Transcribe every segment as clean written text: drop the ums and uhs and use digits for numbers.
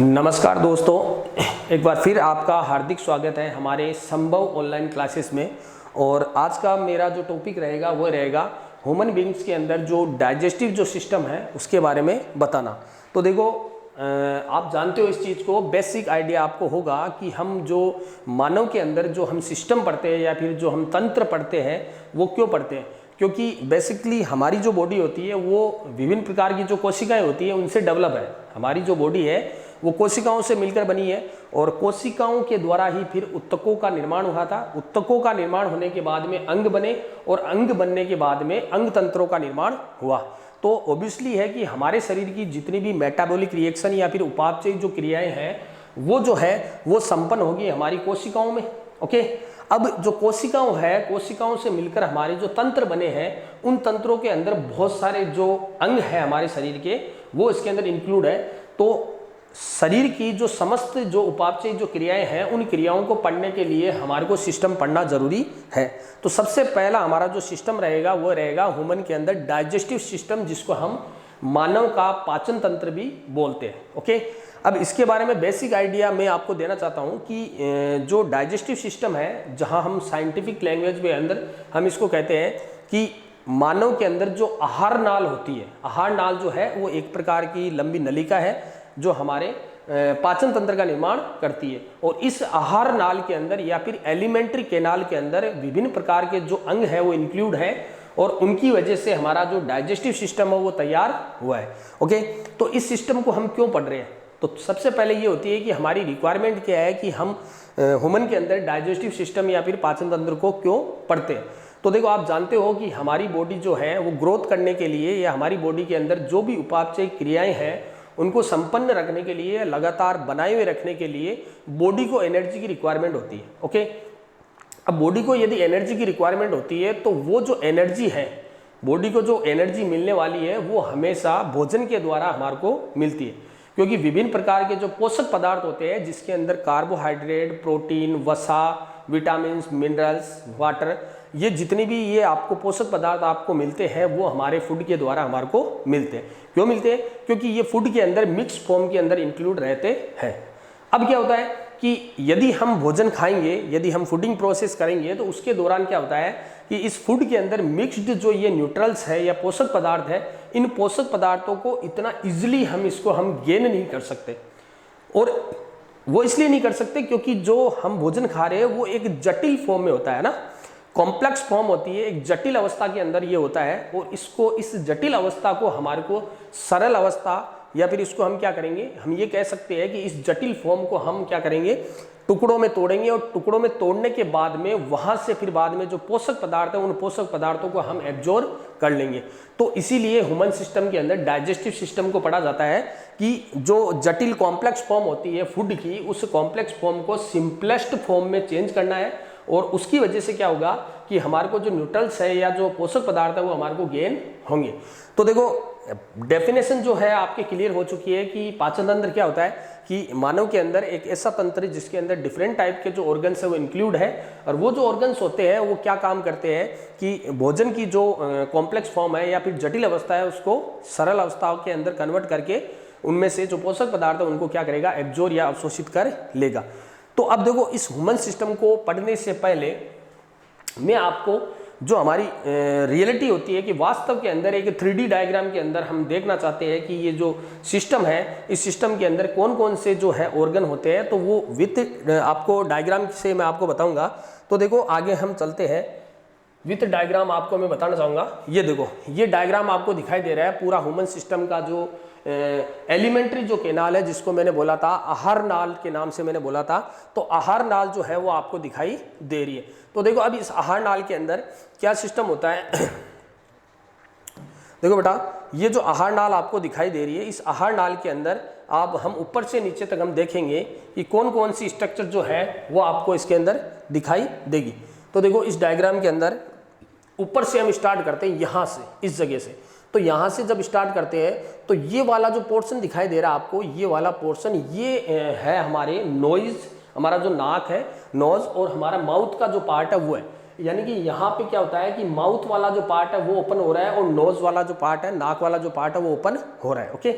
नमस्कार दोस्तों, एक बार फिर आपका हार्दिक स्वागत है हमारे संभव ऑनलाइन क्लासेस में। और आज का मेरा जो टॉपिक रहेगा वो रहेगा ह्यूमन बीइंग्स के अंदर जो डाइजेस्टिव जो सिस्टम है उसके बारे में बताना। तो देखो, आप जानते हो इस चीज़ को, बेसिक आइडिया आपको होगा कि हम जो मानव के अंदर जो हम सिस्टम पढ़ते हैं या फिर जो हम तंत्र पढ़ते हैं वो क्यों पढ़ते हैं, क्योंकि बेसिकली हमारी जो बॉडी होती है वो विभिन्न प्रकार की जो कोशिकाएं होती है उनसे डेवलप है। हमारी जो बॉडी है वो कोशिकाओं से मिलकर बनी है और कोशिकाओं के द्वारा ही फिर उत्तकों का निर्माण हुआ था। उत्तकों का निर्माण होने के बाद में अंग बने और अंग बनने के बाद में अंग तंत्रों का निर्माण हुआ। तो ऑब्वियसली है कि हमारे शरीर की जितनी भी मेटाबॉलिक रिएक्शन या फिर उपापचय जो क्रियाएं हैं वो जो है वो संपन्न होगी हमारी कोशिकाओं में। ओके, अब जो कोशिकाओं है, कोशिकाओं से मिलकर हमारे जो तंत्र बने हैं उन तंत्रों के अंदर बहुत सारे जो अंग है हमारे शरीर के वो इसके अंदर इंक्लूड है। तो शरीर की जो समस्त जो उपापचय जो क्रियाएं हैं उन क्रियाओं को पढ़ने के लिए हमारे को सिस्टम पढ़ना जरूरी है। तो सबसे पहला हमारा जो सिस्टम रहेगा वो रहेगा ह्यूमन के अंदर डाइजेस्टिव सिस्टम, जिसको हम मानव का पाचन तंत्र भी बोलते हैं। ओके, अब इसके बारे में बेसिक आइडिया मैं आपको देना चाहता हूं कि जो डाइजेस्टिव सिस्टम है, जहां हम साइंटिफिक लैंग्वेज में अंदर हम इसको कहते हैं कि मानव के अंदर जो आहार नाल होती है, आहार नाल जो है वो एक प्रकार की लंबी नलिका है जो हमारे पाचन तंत्र का निर्माण करती है। और इस आहार नाल के अंदर या फिर एलिमेंट्री कैनाल के अंदर विभिन्न प्रकार के जो अंग है वो इंक्लूड है और उनकी वजह से हमारा जो डाइजेस्टिव सिस्टम है वो तैयार हुआ है। ओके, तो इस सिस्टम को हम क्यों पढ़ रहे हैं? तो सबसे पहले ये होती है कि हमारी रिक्वायरमेंट क्या है कि हम ह्यूमन के अंदर डाइजेस्टिव सिस्टम या फिर पाचन तंत्र को क्यों पढ़ते हैं। तो देखो, आप जानते हो कि हमारी बॉडी जो है वो ग्रोथ करने के लिए या हमारी बॉडी के अंदर जो भी उपापचय क्रियाएं हैं उनको संपन्न रखने के लिए, लगातार बनाए हुए रखने के लिए बॉडी को एनर्जी की रिक्वायरमेंट होती है। ओके, अब बॉडी को यदि एनर्जी की रिक्वायरमेंट होती है तो वो जो एनर्जी है, बॉडी को जो एनर्जी मिलने वाली है वो हमेशा भोजन के द्वारा हमारे को मिलती है। क्योंकि विभिन्न प्रकार के जो पोषक पदार्थ होते हैं जिसके अंदर कार्बोहाइड्रेट, प्रोटीन, वसा, विटामिन, मिनरल्स, वाटर, ये जितनी भी ये आपको पोषक पदार्थ आपको मिलते हैं वो हमारे फूड के द्वारा हमारे को मिलते हैं। क्यों मिलते हैं? क्योंकि ये फूड के अंदर मिक्स फॉर्म के अंदर इंक्लूड रहते हैं। अब क्या होता है कि यदि हम भोजन खाएंगे, यदि हम फूडिंग प्रोसेस करेंगे तो उसके दौरान क्या होता है कि इस फूड के अंदर मिक्स्ड जो ये न्यूट्रल्स है या पोषक पदार्थ है, इन पोषक पदार्थों को इतना इजिली हम गेन नहीं कर सकते। और वो इसलिए नहीं कर सकते क्योंकि जो हम भोजन खा रहे हैं वो एक जटिल फॉर्म में होता है ना, कॉम्प्लेक्स फॉर्म होती है, एक जटिल अवस्था के अंदर ये होता है। और इसको, इस जटिल अवस्था को हमारे को सरल अवस्था या फिर इसको हम क्या करेंगे, हम ये कह सकते हैं कि इस जटिल फॉर्म को हम क्या करेंगे, टुकड़ों में तोड़ेंगे और टुकड़ों में तोड़ने के बाद में वहां से फिर बाद में जो पोषक पदार्थ है उन पोषक पदार्थों को हम एब्जॉर्ब कर लेंगे। तो इसीलिए ह्यूमन सिस्टम के अंदर डाइजेस्टिव सिस्टम को पढ़ा जाता है कि जो जटिल कॉम्प्लेक्स फॉर्म होती है फूड की, उस कॉम्प्लेक्स फॉर्म को सिंपलेस्ट फॉर्म में चेंज करना है। और उसकी वजह से क्या होगा कि हमारे को जो न्यूट्रल्स है या जो पोषक पदार्थ है वो हमारे को गेन होंगे। तो देखो, डेफिनेशन जो है आपके क्लियर हो चुकी है कि पाचन तंत्र क्या होता है कि मानव के अंदर एक ऐसा तंत्र जिसके अंदर डिफरेंट टाइप के जो ऑर्गन्स है वो इंक्लूड है। और वो जो ऑर्गन्स होते हैं वो क्या काम करते हैं कि भोजन की जो कॉम्प्लेक्स फॉर्म है या फिर जटिल अवस्था है उसको सरल अवस्थाओं के अंदर कन्वर्ट करके उनमें से जो पोषक पदार्थ है उनको क्या करेगा, एब्जॉर्ब या अवशोषित कर लेगा। तो अब देखो, इस ह्यूमन सिस्टम को पढ़ने से पहले मैं आपको जो हमारी रियलिटी होती है कि वास्तव के अंदर एक 3D डायग्राम के अंदर हम देखना चाहते हैं कि ये जो सिस्टम है, इस सिस्टम के अंदर कौन कौन से जो है ऑर्गन होते हैं, तो वो विथ आपको डायग्राम से मैं आपको बताऊंगा। तो देखो, आगे हम चलते हैं, विथ डायग्राम आपको मैं बताना चाहूँगा। ये देखो, ये डायग्राम आपको दिखाई दे रहा है पूरा ह्यूमन सिस्टम का जो एलिमेंट्री जो केनाल है जिसको मैंने बोला था आहार नाल के नाम से मैंने बोला था, तो आहार नाल जो है वो आपको दिखाई दे रही है। तो देखो, अब इस आहार नाल के अंदर क्या सिस्टम होता है देखो बेटा, ये जो आहार नाल आपको दिखाई दे रही है, इस आहार नाल के अंदर आप हम ऊपर से नीचे तक हम देखेंगे कि कौन कौन सी स्ट्रक्चर जो है वो आपको इसके अंदर दिखाई देगी। तो देखो, इस डायग्राम के अंदर ऊपर से हम स्टार्ट करते हैं, यहाँ से, इस जगह से। तो यहाँ से जब स्टार्ट करते हैं तो ये वाला जो पोर्शन दिखाई दे रहा है आपको, ये वाला पोर्शन ये है हमारे नोज, हमारा जो नाक है, नोज, और हमारा माउथ का जो पार्ट है वो है। यानी कि यहाँ पे क्या होता है कि माउथ वाला जो पार्ट है वो ओपन हो रहा है और नोज वाला जो पार्ट है, नाक वाला जो पार्ट है वो ओपन हो रहा है। ओके,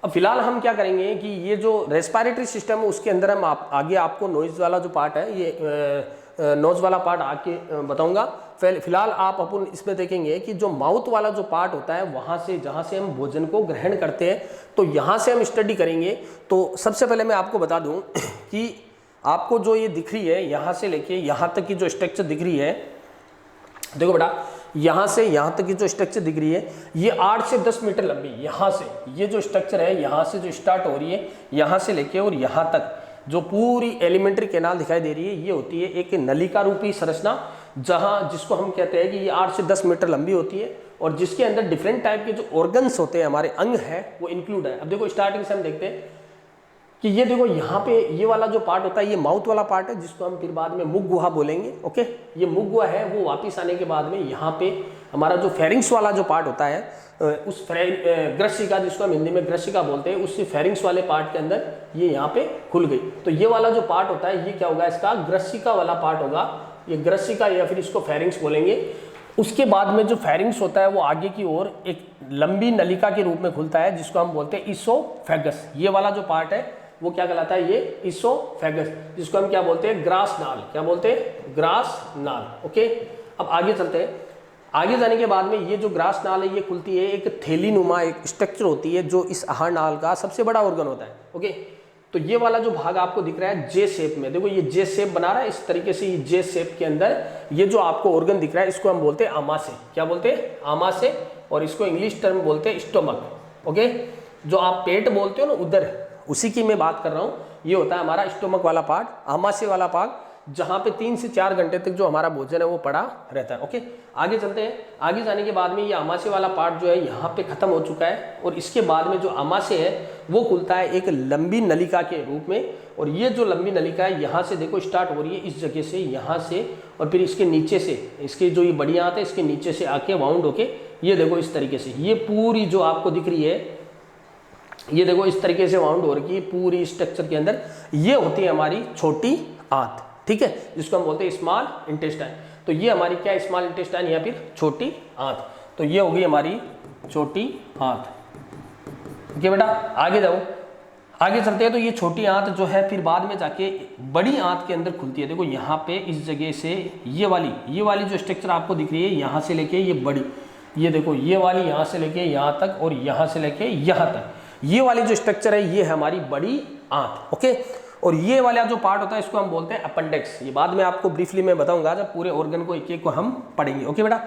अब फिलहाल हम क्या करेंगे कि ये जो रेस्पिरेटरी सिस्टम है उसके अंदर हम आगे आपको नोज वाला जो पार्ट है ये नोज वाला पार्ट आके बताऊंगा। फिलहाल आप अपन इसमें देखेंगे कि जो माउथ वाला जो पार्ट होता है वहाँ से जहाँ से हम भोजन को ग्रहण करते हैं तो यहाँ से हम स्टडी करेंगे। तो सबसे पहले मैं आपको बता दूँ कि आपको जो ये दिख रही है यहाँ से लेके यहाँ तक की जो स्ट्रक्चर दिख रही है, देखो बेटा यहाँ से यहाँ तक की जो स्ट्रक्चर दिख रही है ये 8 से 10 मीटर लंबी, यहाँ से ये जो स्ट्रक्चर है यहाँ से जो स्टार्ट हो रही है यहाँ से लेके और यहाँ तक जो पूरी एलिमेंट्री कैनाल दिखाई दे रही है ये होती है एक नलिका रूपी संरचना, जहाँ जिसको हम कहते हैं कि ये 8 से 10 मीटर लंबी होती है और जिसके अंदर डिफरेंट टाइप के जो ऑर्गन्स होते हैं, हमारे अंग है वो इंक्लूड है। अब देखो स्टार्टिंग से हम देखते हैं कि ये देखो यहाँ पे ये वाला जो पार्ट होता है ये माउथ वाला पार्ट है जिसको हम फिर बाद में मुख गुहा बोलेंगे। ओके, ये मुख गुहा है वो वापस आने के बाद में यहाँ पे हमारा जो फेरिंग्स वाला जो पार्ट होता है उस ग्रसिका, जिसको हम हिंदी में ग्रसिका बोलते हैं, उस फेरिंग्स वाले पार्ट के अंदर ये यहाँ पे खुल गई। तो ये वाला जो पार्ट होता है ये क्या होगा, इसका ग्रसिका वाला पार्ट होगा, ये ग्रसिका या फिर इसको फेरिंग्स बोलेंगे। उसके बाद में जो फेरिंग्स होता है वो आगे की ओर एक लंबी नलिका के रूप में खुलता है जिसको हम बोलते हैं इसोफेगस। ये वाला जो पार्ट है वो क्या कहलाता है, ये इसोफेगस, जिसको हम क्या बोलते हैं, ग्रास नाल। क्या बोलते हैं, ग्रास नाल। ओके, अब आगे चलते हैं। आगे जाने के बाद में ये जो ग्रास नाल है ये खुलती है, एक थैली नुमा एक स्ट्रक्चर होती है जो इस आहार नाल का सबसे बड़ा ऑर्गन होता है। ओके, तो ये वाला जो भाग आपको दिख रहा है जे शेप में, देखो ये जे शेप बना रहा है इस तरीके से, ये जे शेप के अंदर ये जो आपको ऑर्गन दिख रहा है इसको हम बोलते हैं आमाशय। क्या बोलते हैं, आमाशय, और इसको इंग्लिश टर्म बोलते हैं स्टोमक। ओके, जो आप पेट बोलते हो ना उधर, उसी की मैं बात कर रहा हूँ। ये होता है हमारा स्टोमक वाला पार्ट, आमाशय वाला पार्ट, जहाँ पे 3 से 4 घंटे तक जो हमारा भोजन है वो पड़ा रहता है। ओके, आगे चलते हैं। आगे जाने के बाद में ये आमाशय वाला पार्ट जो है यहाँ पे खत्म हो चुका है और इसके बाद में जो आमाशय है वो खुलता है एक लंबी नलिका के रूप में। और ये जो लंबी नलिका है यहाँ से देखो स्टार्ट हो रही है इस जगह से, यहाँ से, और फिर इसके नीचे से, इसके जो ये बड़ी आंत है इसके नीचे से आके वाउंड होके ये देखो इस तरीके से, ये पूरी जो आपको दिख रही है ये देखो इस तरीके से वाउंड हो रही है पूरी स्ट्रक्चर के अंदर। ये होती है हमारी छोटी आंत, ठीक है, जिसको हम बोलते हैं स्मॉल इंटेस्टाइन। तो ये हमारी क्या, स्मॉल इंटेस्टाइन या फिर छोटी आंत। तो ये होगी हमारी छोटी आंत। ठीक है बेटा, आगे जाओ, आगे चलते हैं। तो ये छोटी आंत जो है फिर बाद में जाके बड़ी आंत के अंदर खुलती है। देखो यहाँ पे इस जगह से ये वाली जो स्ट्रक्चर आपको दिख रही है यहाँ से लेके ये बड़ी, ये देखो ये वाली यहाँ से लेके यहाँ तक और यहाँ से लेके यहाँ तक, ये वाली जो स्ट्रक्चर है ये है हमारी बड़ी आंत। ओके, और ये वाला जो पार्ट होता है इसको हम बोलते हैं अपेंडिक्स। ये बाद में आपको ब्रीफली मैं बताऊंगा जब पूरे ऑर्गन को एक एक को हम पढ़ेंगे। ओके बेटा,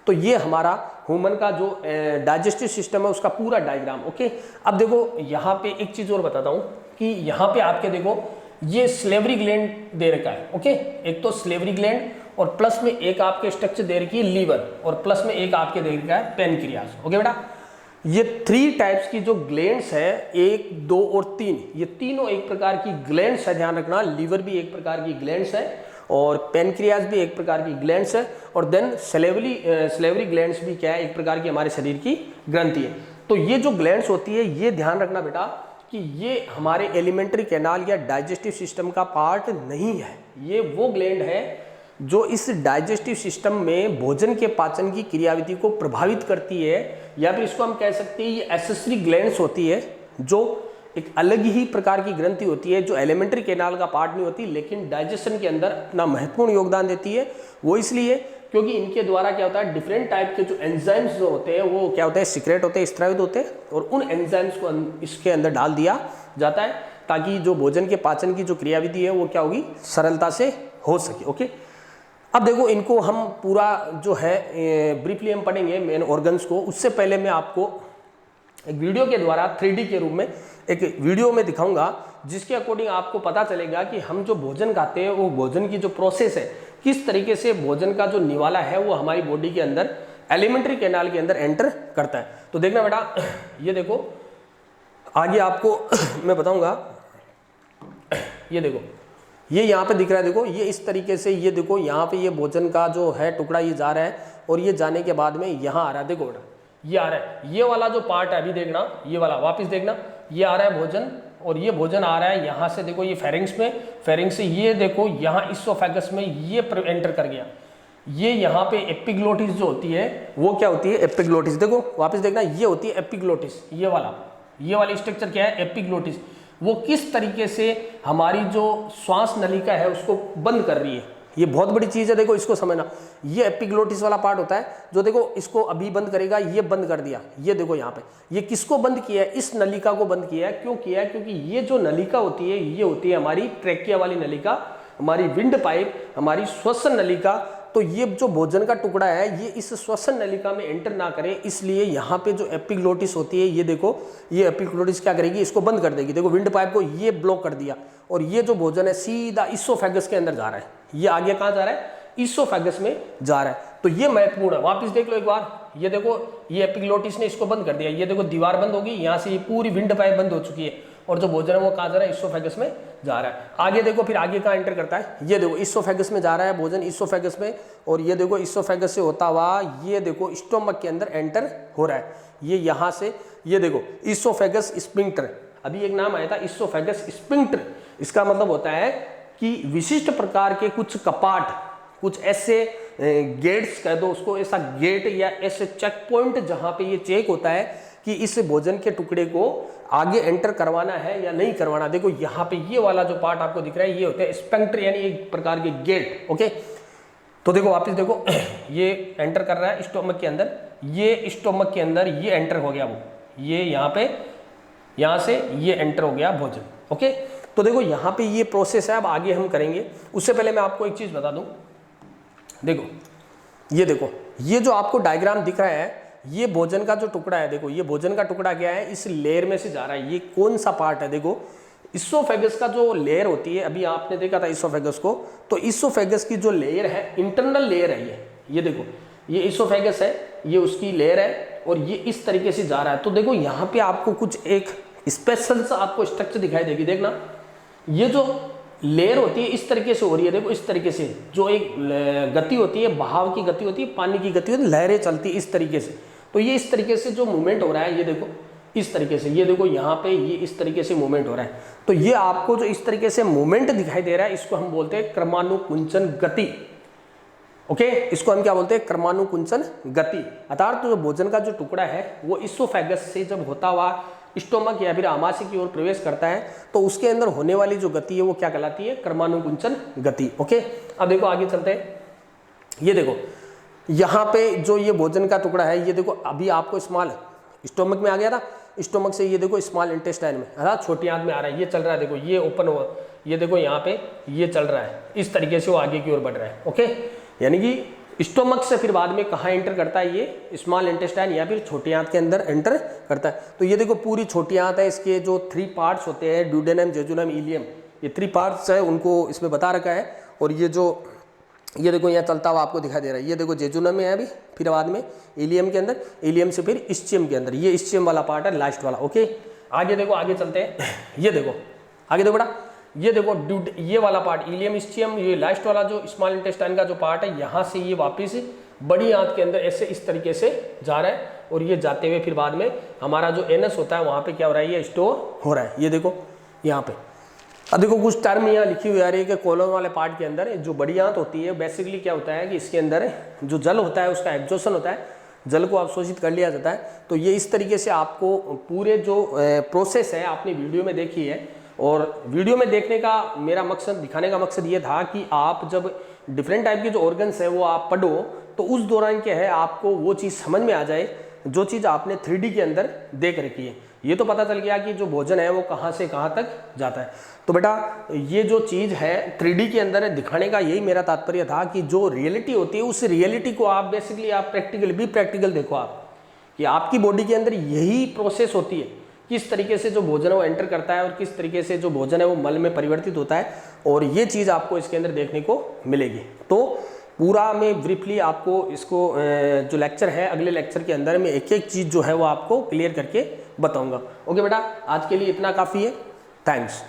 तो ये हमारा ह्यूमन का जो डाइजेस्टिव सिस्टम है उसका पूरा डायग्राम। ओके, अब देखो यहाँ पे एक चीज और बताता हूँ कि यहाँ पे आपके देखो ये स्लेवरी ग्लैंड दे रखा है। ओके, एक तो स्लेवरी ग्लैंड और प्लस में एक आपके स्ट्रक्चर दे रखी है लीवर और प्लस में एक आपके दे रखा है पेनक्रियाज। ओके बेटा, ये 3 टाइप्स की जो ग्लैंड्स है, 1, 2 और 3, ये तीनों एक प्रकार की ग्लैंड्स है, ध्यान रखना। लीवर भी एक प्रकार की ग्लैंड्स है और पेनक्रियाज भी एक प्रकार की ग्लैंड्स है और देन स्लेवरी ग्लैंड्स भी क्या है, एक प्रकार की हमारे शरीर की ग्रंथि है। तो ये जो ग्लैंड्स होती है ये ध्यान रखना बेटा कि ये हमारे एलिमेंट्री कैनाल या डाइजेस्टिव सिस्टम का पार्ट नहीं है। ये वो ग्लैंड है जो इस डाइजेस्टिव सिस्टम में भोजन के पाचन की क्रियाविधि को प्रभावित करती है, या फिर इसको हम कह सकते हैं ये एक्सेसरी ग्लैंड्स होती है जो एक अलग ही प्रकार की ग्रंथि होती है जो एलिमेंट्री कैनाल का पार्ट नहीं होती लेकिन डाइजेशन के अंदर अपना महत्वपूर्ण योगदान देती है। वो इसलिए क्योंकि इनके द्वारा क्या होता है, डिफरेंट टाइप के जो एंजाइम्स जो होते हैं वो क्या होते हैं, सीक्रेट होते हैं, स्त्रावित होते हैं और उन एंजाइम्स को इसके अंदर डाल दिया जाता है ताकि जो भोजन के पाचन की जो क्रियाविधि है वो क्या होगी, सरलता से हो सके। ओके, अब देखो इनको हम पूरा जो है ब्रीफली हम पढ़ेंगे मेन ऑर्गन्स को। उससे पहले मैं आपको एक वीडियो के द्वारा 3D के रूप में एक वीडियो में दिखाऊंगा जिसके अकॉर्डिंग आपको पता चलेगा कि हम जो भोजन खाते हैं वो भोजन की जो प्रोसेस है, किस तरीके से भोजन का जो निवाला है वो हमारी बॉडी के अंदर एलिमेंट्री कैनाल के अंदर एंटर करता है। तो देखना बेटा, ये देखो आगे आपको मैं बताऊंगा, ये देखो ये यहाँ पे दिख रहा है, देखो ये इस तरीके से, ये देखो यहाँ पे ये भोजन का जो है टुकड़ा ये जा रहा है और ये जाने के बाद में यहाँ आ रहा है, देखो बेटा ये आ रहा है, ये वाला जो पार्ट है अभी देखना, ये वाला वापस देखना, ये आ रहा है भोजन और ये भोजन आ रहा है यहाँ से, देखो ये फेरिंग्स में, फेरिंग्स से ये देखो यहाँ इसोफेगस में ये एंटर कर गया। ये यहाँ पे एपिग्लोटिस जो होती है वो क्या होती है, एपिग्लोटिस, देखो वापस देखना, ये होती है एपिग्लोटिस, ये वाला ये वाली स्ट्रक्चर क्या है, एपिग्लोटिस, वो किस तरीके से हमारी जो श्वास नलिका है उसको बंद कर रही है। ये बहुत बड़ी चीज़ है, देखो इसको समझना। ये एपिग्लोटिस वाला पार्ट होता है जो देखो इसको अभी बंद करेगा, ये बंद कर दिया, ये देखो यहाँ पे ये किसको बंद किया है, इस नलिका को बंद किया है। क्यों किया है, क्योंकि ये जो नलिका होती है ये होती है हमारी ट्रैकिया वाली नलिका, हमारी विंड पाइप, हमारी श्वसन नलिका। तो ये जो भोजन का टुकड़ा है ये इस श्वसन नलिका में एंटर ना करे, इसलिए यहाँ पे जो एपिग्लोटिस होती है ये देखो, ये एपिग्लोटिस क्या करेगी, इसको बंद कर देगी। देखो विंड पाइप को ये ब्लॉक कर दिया और ये जो भोजन है सीधा इसोफेगस के अंदर जा रहा है। ये आगे कहाँ जा रहा है, इसोफेगस में जा रहा है। तो ये महत्वपूर्ण है, वापस देख लो एक बार। ये देखो ये एपिग्लोटिस ने इसको बंद कर दिया, ये देखो दीवार बंद होगी, यहाँ से ये पूरी विंड पाइप बंद हो चुकी है और जो भोजन है वो कहाँ जा रहा है, इसोफेगस में जा रहा है। आगे देखो फिर आगे कहाँ एंटर करता है, ये देखो इसोफेगस में जा रहा है भोजन, इसोफेगस में, और ये देखो इसोफेगस से होता हुआ ये देखो स्टोमक के अंदर एंटर हो रहा है। ये यहाँ से ये देखो इसोफेगस स्फिंक्टर, अभी एक नाम आया था इसोफेगस स्फिंक्टर। इसका मतलब होता है कि विशिष्ट प्रकार के कुछ कपाट, कुछ ऐसे गेट्स कह दो उसको, ऐसा गेट या ऐसे चेक पॉइंट जहां पे ये चेक होता है कि इस भोजन के टुकड़े को आगे एंटर करवाना है या नहीं करवाना। देखो यहाँ पे ये वाला जो पार्ट आपको दिख रहा है ये होता है स्फिंक्टर, यानी एक प्रकार के गेट। ओके, तो देखो वापस देखो ये एंटर कर रहा है स्टोमक के अंदर, ये स्टोमक के अंदर ये एंटर हो गया, वो ये यहाँ पे, यहाँ से ये एंटर हो गया भोजन। ओके, तो देखो यहाँ पे ये प्रोसेस है, अब आगे हम करेंगे। उससे पहले मैं आपको एक चीज बता दूं, देखो ये जो आपको डायग्राम दिख रहा है ये भोजन का जो टुकड़ा है। देखो ये भोजन का टुकड़ा क्या है, इस लेयर में से जा रहा है। ये कौन सा पार्ट है, देखो इसोफेगस का जो लेयर होती है, अभी आपने देखा था इसोफेगस को, तो इसोफेगस की जो लेयर है इंटरनल लेयर है ये देखो ये इसोफेगस है, ये उसकी लेयर है और ये इस तरीके से जा रहा है। तो देखो यहाँ पे आपको कुछ एक स्पेशल सा आपको स्ट्रक्चर दिखाई देगी, देखना ये जो लेयर होती है इस तरीके से हो रही है। देखो इस तरीके से जो एक गति होती है, बहाव की गति होती है, पानी की गति होती है, लहरें चलती है इस तरीके से। तो ये इस तरीके से जो मूवमेंट हो रहा है ये देखो इस तरीके से, ये देखो यहाँ पे ये इस तरीके से मूवमेंट हो रहा है। तो ये आपको जो इस तरीके से मूवमेंट दिखाई दे रहा है इसको हम बोलते हैं क्रमानुकुंचन गति। ओके, इसको हम क्या बोलते हैं, क्रमानुकुंचन गति। अर्थात तो भोजन का जो टुकड़ा है वो इसोफेगस से जब होता हुआ स्टोमक या फिर आमाशय की ओर प्रवेश करता है तो उसके अंदर होने वाली जो गति है वो क्या कहलाती है, क्रमानुकुंचन गति। ओके, अब देखो आगे चलते हैं। ये देखो यहाँ पे जो ये भोजन का टुकड़ा है ये देखो अभी आपको स्मॉल स्टोमक में आ गया था, स्टोमक से ये देखो स्मॉल इंटेस्टाइन में, अर्थात छोटी आंत में आ रहा है, ये चल रहा है। देखो ये ओपन हो, ये देखो यहाँ पे ये चल रहा है, इस तरीके से वो आगे की ओर बढ़ रहा है। ओके, यानी कि स्टोमक से फिर बाद में कहाँ एंटर करता है, ये स्मॉल इंटेस्टाइन या फिर छोटी आंत के अंदर एंटर करता है। तो ये देखो पूरी छोटी आंत है, इसके जो 3 पार्ट्स होते हैं, ड्यूडेनम, जेजुनम, इलियम, ये 3 पार्ट्स है, उनको इसमें बता रखा है। और ये जो ये देखो यहाँ चलता हुआ आपको दिखाई दे रहा है, ये देखो जेजुनम में है अभी, फिर बाद में इलियम के अंदर, इलियम से फिर इस्चियम के अंदर, ये इस्चियम वाला पार्ट है लास्ट वाला। ओके, आगे देखो, आगे चलते हैं। ये देखो आगे देखो बेटा, ये देखो ये वाला पार्ट इलियम, इस्चियम, ये लास्ट वाला जो स्मॉल इंटेस्टाइन का जो पार्ट है, यहाँ से ये वापस बड़ी आंत के अंदर ऐसे इस तरीके से जा रहा है और ये जाते हुए फिर बाद में हमारा जो एनस होता है वहाँ पे क्या हो रहा है, ये स्टोर हो रहा है। ये देखो यहाँ पे, अब देखो कुछ टर्म यहाँ लिखी हुई आ रही है कि कोलन वाले पार्ट के अंदर जो बड़ी आंत होती है, बेसिकली क्या होता है कि इसके अंदर जो जल होता है उसका एब्जॉर्प्शन होता है, जल को अवशोषित कर लिया जाता है। तो ये इस तरीके से आपको पूरे जो प्रोसेस है आपने वीडियो में देखी है, और वीडियो में देखने का मेरा मकसद, दिखाने का मकसद ये था कि आप जब डिफरेंट टाइप के जो ऑर्गन्स है वो आप पढ़ो तो उस दौरान क्या है आपको वो चीज़ समझ में आ जाए जो चीज़ आपने 3D के अंदर देख रखी है। ये तो पता चल गया कि जो भोजन है वो कहाँ से कहाँ तक जाता है। तो बेटा ये जो चीज़ है 3D के अंदर दिखाने का यही मेरा तात्पर्य था कि जो रियलिटी होती है उस रियलिटी को आप बेसिकली आप प्रैक्टिकल देखो, आप कि आपकी बॉडी के अंदर यही प्रोसेस होती है, किस तरीके से जो भोजन है वो एंटर करता है और किस तरीके से जो भोजन है वो मल में परिवर्तित होता है, और ये चीज़ आपको इसके अंदर देखने को मिलेगी। तो पूरा मैं ब्रीफली आपको इसको जो लेक्चर है अगले लेक्चर के अंदर में एक एक चीज़ जो है वो आपको क्लियर करके बताऊंगा। ओके बेटा, आज के लिए इतना काफ़ी है। थैंक्स।